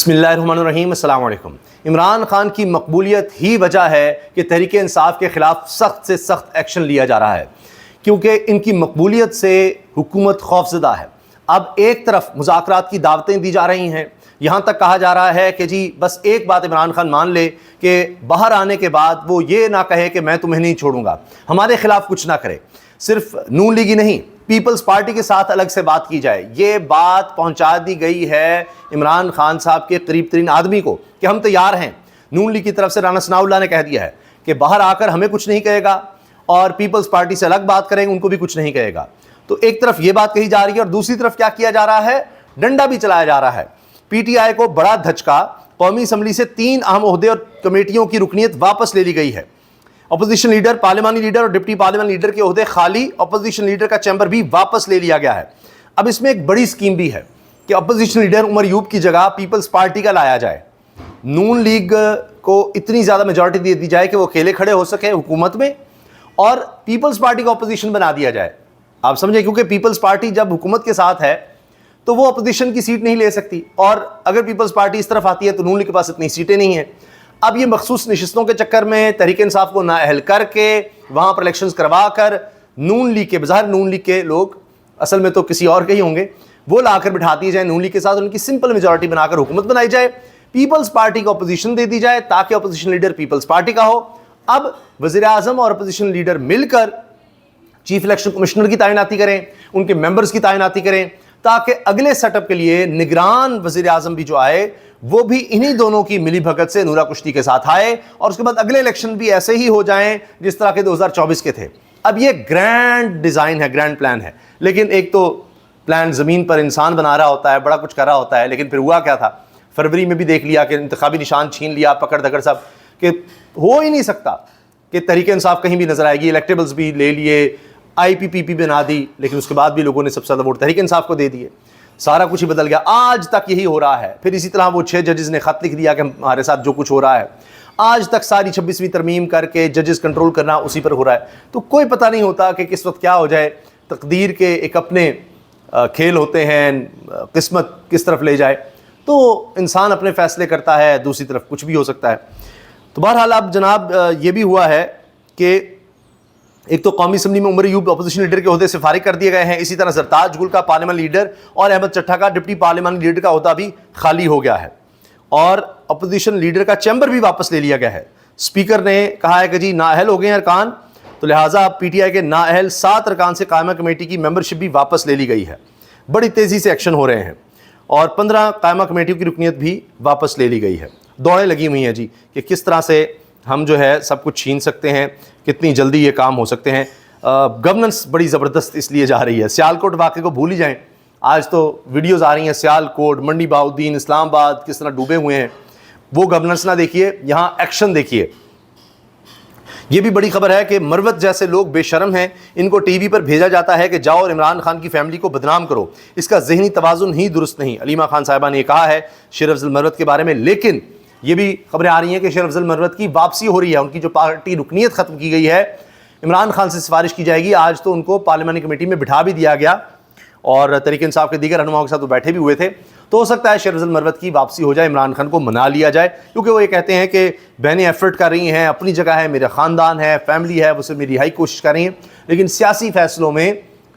بسم اللہ الرحمن الرحیم، السلام علیکم۔ عمران خان کی مقبولیت ہی وجہ ہے کہ تحریک انصاف کے خلاف سخت سے سخت ایکشن لیا جا رہا ہے، کیونکہ ان کی مقبولیت سے حکومت خوفزدہ ہے۔ اب ایک طرف مذاکرات کی دعوتیں دی جا رہی ہیں، یہاں تک کہا جا رہا ہے کہ جی بس ایک بات عمران خان مان لے کہ باہر آنے کے بعد وہ یہ نہ کہے کہ میں تمہیں نہیں چھوڑوں گا، ہمارے خلاف کچھ نہ کرے، صرف نون لیگی نہیں پیپلز پارٹی کے ساتھ الگ سے بات کی جائے۔ یہ بات پہنچا دی گئی ہے عمران خان صاحب کے قریب ترین آدمی کو کہ ہم تیار ہیں۔ نون لیگ کی طرف سے رانا ثناء اللہ نے کہہ دیا ہے کہ باہر آ کر ہمیں کچھ نہیں کہے گا اور پیپلز پارٹی سے الگ بات کریں گے، ان کو بھی کچھ نہیں کہے گا۔ تو ایک طرف یہ بات کہی جا رہی ہے اور دوسری طرف کیا کیا جا رہا ہے، ڈنڈا بھی چلایا جا رہا ہے۔ پی ٹی آئی کو بڑا دھچکا، قومی اسمبلی سے 3 اہم عہدے اور کمیٹیوں کی رکنیت واپس لے لی گئی ہے۔ اپوزیشن لیڈر، پارلیمانی لیڈر اور ڈپٹی پارلیمانی لیڈر کے عہدے خالی، اپوزیشن لیڈر کا چیمبر بھی واپس لے لیا گیا ہے۔ اب اس میں ایک بڑی سکیم بھی ہے کہ اپوزیشن لیڈر عمر ایوب کی جگہ پیپلز پارٹی کا لایا جائے، نون لیگ کو اتنی زیادہ میجورٹی دے دی جائے کہ وہ اکیلے کھڑے ہو سکے حکومت میں، اور پیپلز پارٹی کو اپوزیشن بنا دیا جائے۔ آپ سمجھیں، کیونکہ پیپلز پارٹی جب حکومت کے ساتھ ہے تو وہ اپوزیشن کی سیٹ نہیں لے سکتی، اور اگر پیپلز پارٹی اس طرف آتی ہے تو نون لیگ کے پاس اتنی سیٹیں نہیں ہیں۔ اب یہ مخصوص نشستوں کے چکر میں تحریک انصاف کو نااہل کر کے وہاں پر الیکشنز کروا کر نون لیگ کے، بظاہر نون لیگ کے لوگ، اصل میں تو کسی اور کے ہی ہوں گے، وہ لا کر بٹھا دیے جائیں نون لیگ کے ساتھ، ان کی سمپل میجورٹی بنا کر حکومت بنائی جائے، پیپلز پارٹی کو اپوزیشن دے دی جائے تاکہ اپوزیشن لیڈر پیپلز پارٹی کا ہو۔ اب وزیر اعظم اور اپوزیشن لیڈر مل کر چیف الیکشن کمشنر کی تعیناتی کریں، ان کے ممبرز کی تعیناتی کریں، تاکہ اگلے سیٹ اپ کے لیے نگران وزیر اعظم بھی جو آئے وہ بھی انہی دونوں کی ملی بھگت سے نورا کشتی کے ساتھ آئے، اور اس کے بعد اگلے الیکشن بھی ایسے ہی ہو جائیں جس طرح کے 2024 کے تھے۔ اب یہ گرینڈ ڈیزائن ہے، گرینڈ پلان ہے، لیکن ایک تو پلان زمین پر انسان بنا رہا ہوتا ہے، بڑا کچھ کر رہا ہوتا ہے، لیکن پھر ہوا کیا تھا، فروری میں بھی دیکھ لیا کہ انتخابی نشان چھین لیا، پکڑ دکڑ سب، کہ ہو ہی نہیں سکتا کہ تحریک انصاف کہیں بھی نظر آئے گی، الیکٹیبلز بھی لے لیے، آئی پی پی بنا دی، لیکن اس کے بعد بھی لوگوں نے سب سے زیادہ ووٹ تحریک انصاف کو دے دیے، سارا کچھ ہی بدل گیا۔ آج تک یہی ہو رہا ہے۔ پھر اسی طرح وہ 6 ججز نے خط لکھ دیا کہ ہمارے ساتھ جو کچھ ہو رہا ہے، آج تک ساری 26ویں ترمیم کر کے ججز کنٹرول کرنا اسی پر ہو رہا ہے۔ تو کوئی پتہ نہیں ہوتا کہ کس وقت کیا ہو جائے، تقدیر کے ایک اپنے کھیل ہوتے ہیں، قسمت کس طرف لے جائے، تو انسان اپنے فیصلے کرتا ہے، دوسری طرف کچھ بھی ہو سکتا ہے۔ تو بہرحال اب جناب یہ بھی ہوا ہے کہ ایک تو قومی اسمبلی میں عمر ایوب اپوزیشن لیڈر کے عہدے سے فارغ کر دیے گئے ہیں، اسی طرح زرتاج گل کا پارلیمان لیڈر اور احمد چٹھا کا ڈپٹی پارلیمان لیڈر کا عہدہ بھی خالی ہو گیا ہے، اور اپوزیشن لیڈر کا چیمبر بھی واپس لے لیا گیا ہے۔ اسپیکر نے کہا ہے کہ جی نااہل ہو گئے ہیں ارکان، تو لہٰذا پی ٹی آئی کے نااہل 7 ارکان سے قائمہ کمیٹی کی ممبرشپ بھی واپس لے لی گئی ہے۔ بڑی تیزی سے ایکشن ہو رہے ہیں، اور 15 قائمہ کمیٹیوں کی رکنیت بھی واپس لے لی گئی ہے۔ دوڑیں لگی ہوئی ہیں جی کہ کس طرح سے ہم جو ہے سب کچھ چھین سکتے ہیں، کتنی جلدی یہ کام ہو سکتے ہیں۔ گورننس بڑی زبردست اس لیے جا رہی ہے، سیالکوٹ واقعے کو بھول ہی جائیں، آج تو ویڈیوز آ رہی ہیں سیالکوٹ، منڈی بہاؤالدین، اسلام آباد کس طرح ڈوبے ہوئے ہیں، وہ گورننس نہ دیکھیے، یہاں ایکشن دیکھیے۔ یہ بھی بڑی خبر ہے کہ مروت جیسے لوگ بے شرم ہیں، ان کو ٹی وی پر بھیجا جاتا ہے کہ جاؤ اور عمران خان کی فیملی کو بدنام کرو، اس کا ذہنی توازن ہی درست نہیں۔ علیمہ خان صاحبہ نے یہ کہا ہے شیر افضل مروت کے بارے میں، لیکن یہ بھی خبریں آ رہی ہیں کہ شیر افضل مروت کی واپسی ہو رہی ہے، ان کی جو پارٹی رکنیت ختم کی گئی ہے، عمران خان سے سفارش کی جائے گی۔ آج تو ان کو پارلیمانی کمیٹی میں بٹھا بھی دیا گیا، اور تحریک انصاف کے دیگر رہنماؤں کے ساتھ وہ بیٹھے بھی ہوئے تھے، تو ہو سکتا ہے شیر افضل مروت کی واپسی ہو جائے، عمران خان کو منا لیا جائے، کیونکہ وہ یہ کہتے ہیں کہ بہنیں ایفرٹ کر رہی ہیں، اپنی جگہ ہے، میرا خاندان ہے، فیملی ہے، وہ سے میری رہائی کوشش کر رہی ہیں، لیکن سیاسی فیصلوں میں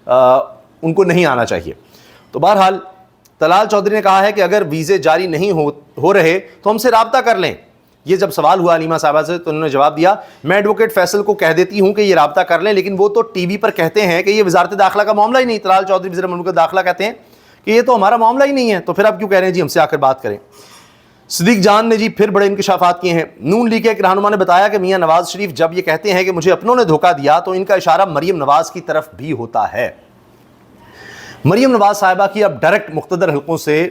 ان کو نہیں آنا چاہیے۔ تو بہرحال طلال چودھری نے کہا ہے کہ اگر ویزے جاری نہیں ہو رہے تو ہم سے رابطہ کر لیں۔ یہ جب سوال ہوا علیمہ صاحبہ سے تو انہوں نے جواب دیا، میں ایڈوکیٹ فیصل کو کہہ دیتی ہوں کہ یہ رابطہ کر لیں، لیکن وہ تو ٹی وی پر کہتے ہیں کہ یہ وزارت داخلہ کا معاملہ ہی نہیں۔ طلال چودھری وزیر مملکت داخلہ کہتے ہیں کہ یہ تو ہمارا معاملہ ہی نہیں ہے، تو پھر آپ کیوں کہہ رہے ہیں جی ہم سے آ کر بات کریں۔ صدیق جان نے جی پھر بڑے انکشافات کیے ہیں۔ نون لیگ کے ایک رہنما نے بتایا کہ میاں نواز شریف جب یہ کہتے ہیں کہ مجھے اپنوں نے دھوکہ دیا تو ان کا اشارہ مریم نواز کی طرف بھی ہوتا ہے۔ مریم نواز صاحبہ کی اب ڈائریکٹ مقتدر حلقوں سے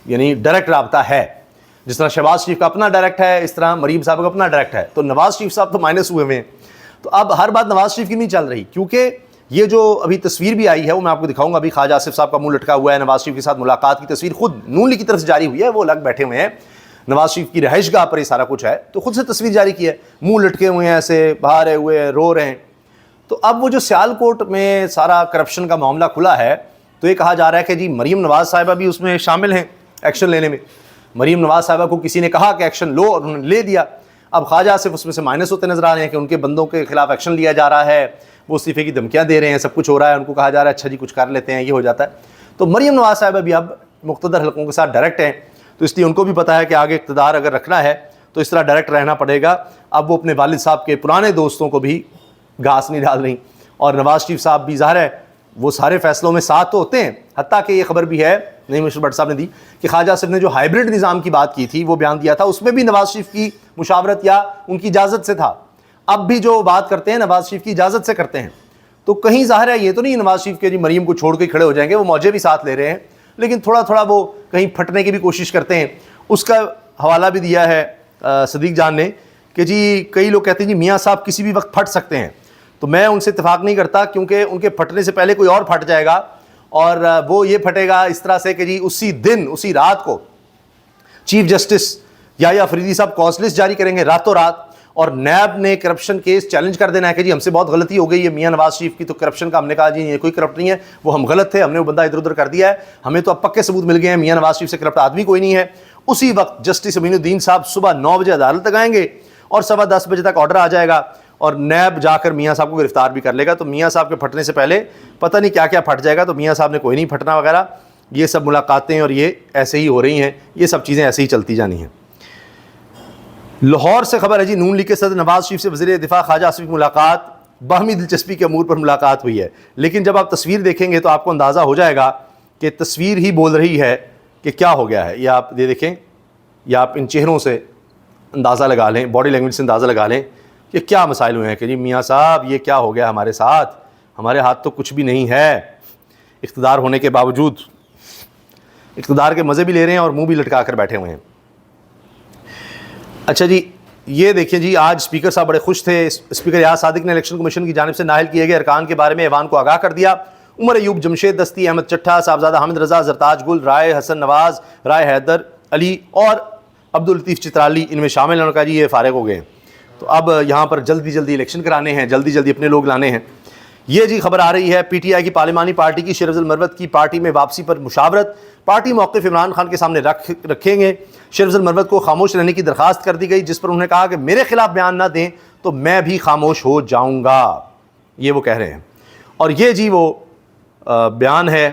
یعنی ڈائریکٹ رابطہ ہے، جس طرح شہباز شریف کا اپنا ڈائریکٹ ہے، اس طرح مریم صاحب کا اپنا ڈائریکٹ ہے، تو نواز شریف صاحب تو مائنس ہوئے ہوئے ہیں۔ تو اب ہر بات نواز شریف کی نہیں چل رہی، کیونکہ یہ جو ابھی تصویر بھی آئی ہے وہ میں آپ کو دکھاؤں گا، ابھی خواجہ آصف صاحب کا منہ لٹکا ہوا ہے، نواز شریف کے ساتھ ملاقات کی تصویر خود نون لیگ کی طرف سے جاری ہوئی ہے، وہ الگ بیٹھے ہوئے ہیں، نواز شریف کی رہائش گاہ پر یہ سارا کچھ ہے، تو خود سے تصویر جاری کی ہے، منہ لٹکے ہوئے ہیں، ایسے بہارے ہوئے رو رہے ہیں۔ تو اب وہ جو سیالکوٹ میں سارا کرپشن کا معاملہ کھلا ہے، تو یہ کہا جا رہا ہے کہ جی مریم نواز صاحبہ بھی اس میں شامل ہیں ایکشن لینے میں۔ مریم نواز صاحبہ کو کسی نے کہا کہ ایکشن لو اور انہوں نے لے دیا. اب خواجہ آصف اس میں سے مائنس ہوتے نظر آ رہے ہیں کہ ان کے بندوں کے خلاف ایکشن لیا جا رہا ہے, وہ استعفے کی دھمکیاں دے رہے ہیں, سب کچھ ہو رہا ہے, ان کو کہا جا رہا ہے اچھا جی کچھ کر لیتے ہیں, یہ ہو جاتا ہے. تو مریم نواز صاحبہ بھی اب مقتدر حلقوں کے ساتھ ڈائریکٹ ہیں, تو اس لیے ان کو بھی پتہ ہے کہ آگے اقتدار اگر رکھنا ہے تو اس طرح ڈائریکٹ رہنا پڑے گا. اب وہ اپنے والد صاحب کے پرانے دوستوں کو بھی گھاس نہیں ڈال رہی, اور نواز شریف صاحب بھی ظاہر ہے وہ سارے فیصلوں میں ساتھ تو ہوتے ہیں. حتیٰ کہ یہ خبر بھی ہے نعیم اشرف بٹ صاحب نے دی کہ خواجہ آصف نے جو ہائبرڈ نظام کی بات کی تھی, وہ بیان دیا تھا, اس میں بھی نواز شریف کی مشاورت یا ان کی اجازت سے تھا. اب بھی جو بات کرتے ہیں نواز شریف کی اجازت سے کرتے ہیں. تو کہیں ظاہر ہے یہ تو نہیں نواز شریف کے جی مریم کو چھوڑ کے کھڑے ہو جائیں گے, وہ موجے بھی ساتھ لے رہے ہیں, لیکن تھوڑا تھوڑا وہ کہیں پھٹنے کی بھی کوشش کرتے ہیں. اس کا حوالہ بھی دیا ہے صدیق جان نے کہ جی کئی لوگ کہتے ہیں جی میاں صاحب کسی بھی وقت پھٹ سکتے ہیں. تو میں ان سے اتفاق نہیں کرتا, کیونکہ ان کے پھٹنے سے پہلے کوئی اور پھٹ جائے گا, اور وہ یہ پھٹے گا اس طرح سے کہ جی اسی دن اسی رات کو چیف جسٹس یا فریدی صاحب کاز لسٹ جاری کریں گے راتوں رات, اور نیب نے کرپشن کیس چیلنج کر دینا ہے کہ جی ہم سے بہت غلطی ہو گئی ہے میاں نواز شریف کی, تو کرپشن کا ہم نے کہا جی یہ کوئی کرپٹ نہیں ہے, وہ ہم غلط تھے, ہم نے وہ بندہ ادھر ادھر کر دیا ہے, ہمیں تو اب پکے ثبوت مل گئے ہیں, میاں نواز شریف سے کرپٹ آدمی کوئی نہیں ہے. اسی وقت جسٹس امین الدین صاحب صبح 9 بجے عدالت تک آئیں گے اور 10:15 بجے تک آرڈر آ جائے گا, اور نیب جا کر میاں صاحب کو گرفتار بھی کر لے گا. تو میاں صاحب کے پھٹنے سے پہلے پتہ نہیں کیا کیا پھٹ جائے گا. تو میاں صاحب نے کوئی نہیں پھٹنا وغیرہ, یہ سب ملاقاتیں اور یہ ایسے ہی ہو رہی ہیں, یہ سب چیزیں ایسے ہی چلتی جانی ہیں. لاہور سے خبر ہے جی نون لیگ کے صدر نواز شریف سے وزیر دفاع خواجہ آصف کی ملاقات, باہمی دلچسپی کے امور پر ملاقات ہوئی ہے. لیکن جب آپ تصویر دیکھیں گے تو آپ کو اندازہ ہو جائے گا کہ تصویر ہی بول رہی ہے کہ کیا ہو گیا ہے. یہ آپ یہ دیکھیں, یا آپ ان چہروں سے اندازہ لگا لیں, باڈی لینگویج سے اندازہ لگا لیں کہ کیا مسائل ہوئے ہیں کہ جی میاں صاحب یہ کیا ہو گیا ہمارے ساتھ, ہمارے ہاتھ تو کچھ بھی نہیں ہے, اقتدار ہونے کے باوجود اقتدار کے مزے بھی لے رہے ہیں اور منہ بھی لٹکا کر بیٹھے ہوئے ہیں. اچھا جی یہ دیکھیں جی, آج اسپیکر صاحب بڑے خوش تھے. اسپیکر یاز صادق نے الیکشن کمیشن کی جانب سے نااہل کیے گئے ارکان کے بارے میں ایوان کو آگاہ کر دیا. عمر ایوب, جمشید دستی, احمد چٹھا, صاحبزادہ حامد رضا, زرتاج گل, رائے حسن نواز, رائے حیدر علی اور عبداللطیف چترالی ان میں شامل ہیں. کا جی یہ فارغ ہو گئے ہیں, تو اب یہاں پر جلدی جلدی الیکشن کرانے ہیں, جلدی جلدی اپنے لوگ لانے ہیں. یہ جی خبر آ رہی ہے پی ٹی آئی کی پارلیمانی پارٹی کی شیرافضل مروت کی پارٹی میں واپسی پر مشاورت, پارٹی موقف عمران خان کے سامنے رکھیں گے. شیرافضل مروت کو خاموش رہنے کی درخواست کر دی گئی, جس پر انہوں نے کہا کہ میرے خلاف بیان نہ دیں تو میں بھی خاموش ہو جاؤں گا, یہ وہ کہہ رہے ہیں. اور یہ جی وہ بیان ہے,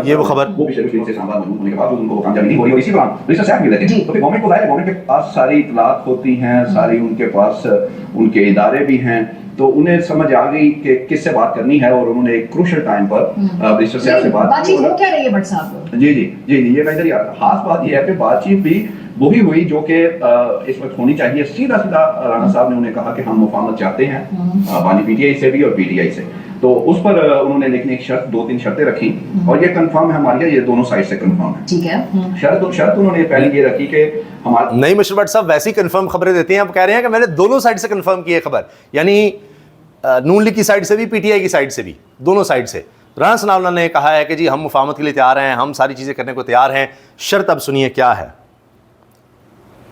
یہ وہ خبر وہ بھی شریف سے سامنے ہونے کے بعد ان کو کامیابی نہیں ہو رہی, اور اسی دوران رئیس صاحب بھی رہتے ہیں. تو گورنمنٹ کو ظاہر گورنمنٹ کے پاس ساری اطلاعات ہوتی ہیں, ساری ان کے پاس ان کے ادارے بھی ہیں, تو انہیں سمجھ آ گئی کہ کس سے بات کرنی ہے, اور انہوں نے ایک کروشل ٹائم پر رئیس صاحب سے بات چیت ہو کیا رہی ہے بٹ صاحب. جی یہ میں ادھر خاص بات یہ ہے کہ بات چیت بھی وہی ہوئی جو کہ اس وقت ہونی چاہیے. سیدھا رانا صاحب نے انہیں کہا کہ ہم مفاہمت چاہتے ہیں بانی پی ٹی آئی سے بھی اور پی ٹی آئی سے, تو اس پر انہوں نے لیکن ایک شرط 2-3 شرطیں رکھی, اور یہ کنفرم ہے ہماری, یہ دونوں سائڈ سے کنفرم ہے. ٹھیک ہے. شرط انہوں نے پہلی یہ رکھی کہ ہمارا نعیم اشرف بٹ صاحب ویسی کنفرم خبریں دیتے ہیں, اب کہہ رہے ہیں کہ میں نے دونوں سائڈ سے کنفرم کی ہے خبر, یعنی نون لیگ کی سائڈ سے بھی پی ٹی آئی کی سائڈ سے بھی, دونوں سائڈ سے. رانا ثناء اللہ نے کہا ہے کہ جی ہم مفاہمت کے لیے تیار ہیں, ہم ساری چیزیں کرنے کو تیار ہیں. شرط اب سنیے کیا ہے.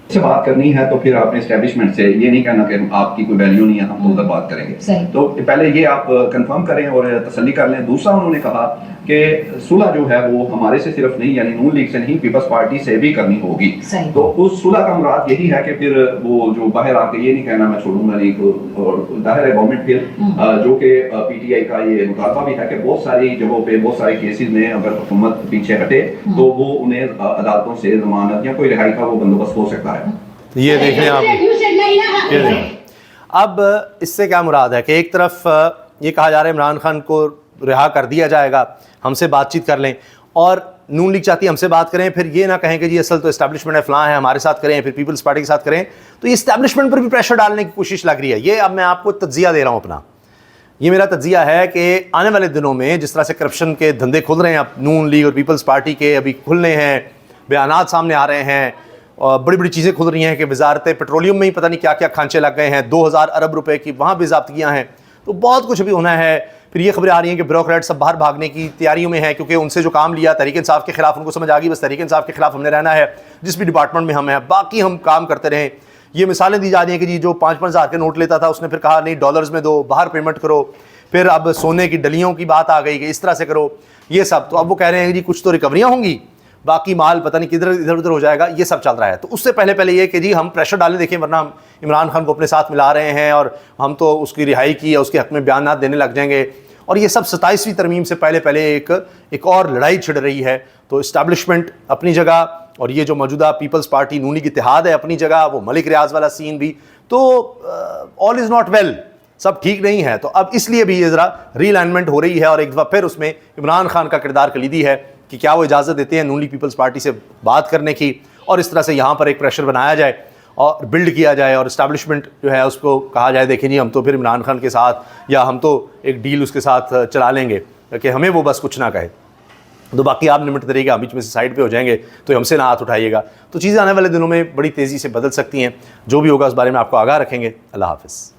سے بات کرنی ہے تو پھر آپ نے اسٹیبلشمنٹ سے یہ نہیں کہنا کہ آپ کی کوئی ویلیو نہیں ہے, ہم تو ادھر بات کریں گے. تو پہلے یہ آپ کنفرم کریں اور تسلی کر لیں. دوسرا انہوں نے کہا کہ صلح جو ہے وہ ہمارے سے صرف نہیں, یعنی نون لیگ سے نہیں, پیپلز پارٹی سے بھی کرنی ہوگی. تو اس صلح کا مراد یہی ہے کہ پھر وہ جو باہر آ کے یہ نہیں کہنا میں چھوڑوں گا نہیں, اور ظاہر ہے گورنمنٹ پھر جو کہ پی ٹی آئی کا یہ مطالبہ بھی ہے کہ بہت ساری جگہوں پہ بہت سارے کیسز میں اگر حکومت پیچھے ہٹے تو وہ انہیں عدالتوں سے ضمانت یا کوئی رہائی کا وہ بندوبست ہو سکتا ہے. یہ دیکھ لیں آپ. اب اس سے کیا مراد ہے کہ ایک طرف یہ کہا جا رہا ہے عمران خان کو رہا کر دیا جائے گا, ہم سے بات چیت کر لیں, اور نون لیگ چاہتی ہے ہم سے بات کریں, پھر یہ نہ کہیں کہ جی اصل تو اسٹیبلشمنٹ ہے فلاں ہے, ہمارے ساتھ کریں, پھر پیپلز پارٹی کے ساتھ کریں. تو یہ اسٹیبلشمنٹ پر بھی پریشر ڈالنے کی کوشش لگ رہی ہے. یہ اب میں آپ کو تجزیہ دے رہا ہوں اپنا, یہ میرا تجزیہ ہے کہ آنے والے دنوں میں جس طرح سے کرپشن کے دھندے کھل رہے ہیں, اب نون لیگ اور پیپلز پارٹی کے ابھی کھلنے ہیں, بیانات سامنے آ رہے ہیں, اور بڑی بڑی چیزیں کھل رہی ہیں کہ وزارت پیٹرولیم میں ہی پتہ نہیں کیا کیا کھانچے لگ گئے ہیں, 2000 ارب روپے کی وہاں بھی ضابطگیاں ہیں. تو بہت کچھ ابھی ہونا ہے. پھر یہ خبریں آ رہی ہیں کہ بیوروکریٹ سب باہر بھاگنے کی تیاریوں میں ہیں, کیونکہ ان سے جو کام لیا تحریک انصاف کے خلاف, ان کو سمجھ آ گئی بس تحریک انصاف کے خلاف ہم نے رہنا ہے, جس بھی ڈپارٹمنٹ میں ہم ہیں باقی ہم کام کرتے رہیں. یہ مثالیں دی جا رہی ہیں کہ جی جو 5-5 ہزار کے نوٹ لیتا تھا اس نے پھر کہا نہیں ڈالرز میں دو, باہر پیمنٹ کرو. پھر اب سونے کی ڈلیوں کی بات آ گئی کہ اس طرح سے کرو, یہ سب. تو اب وہ کہہ رہے ہیں کہ جی کچھ تو ریکوریاں ہوں گی, باقی مال پتہ نہیں کدھر ادھر ادھر ہو جائے گا، یہ سب چل رہا ہے. تو اس سے پہلے یہ کہ جی ہم پریشر ڈالیں، دیکھیں ورنہ ہم عمران خان کو اپنے ساتھ ملا رہے ہیں اور ہم تو اس کی رہائی کی یا اس کے حق میں بیانات دینے لگ جائیں گے. اور یہ سب 27ویں ترمیم سے پہلے ایک اور لڑائی چھڑ رہی ہے. تو اسٹیبلشمنٹ اپنی جگہ اور یہ جو موجودہ پیپلز پارٹی نون لیگ اتحاد ہے اپنی جگہ، وہ ملک ریاض والا سین بھی، تو آل از ناٹ ویل، سب ٹھیک نہیں ہے. تو اب اس لیے بھی یہ ذرا ری الائنمنٹ ہو رہی ہے، اور ایک دفعہ پھر اس میں عمران خان کا کردار کلیدی ہے کہ کیا وہ اجازت دیتے ہیں نون لیگ پیپلز پارٹی سے بات کرنے کی، اور اس طرح سے یہاں پر ایک پریشر بنایا جائے اور بلڈ کیا جائے، اور اسٹیبلشمنٹ جو ہے اس کو کہا جائے دیکھیں جی ہم تو پھر عمران خان کے ساتھ، یا ہم تو ایک ڈیل اس کے ساتھ چلا لیں گے کہ ہمیں وہ بس کچھ نہ کہے. تو باقی آپ نمٹتے رہیے گا، بیچ میں سے سائڈ پہ ہو جائیں گے تو ہم سے نہ ہاتھ اٹھائیے گا. تو چیزیں آنے والے دنوں میں بڑی تیزی سے بدل سکتی ہیں. جو بھی ہوگا اس بارے میں آپ کو آگاہ رکھیں گے. اللہ حافظ.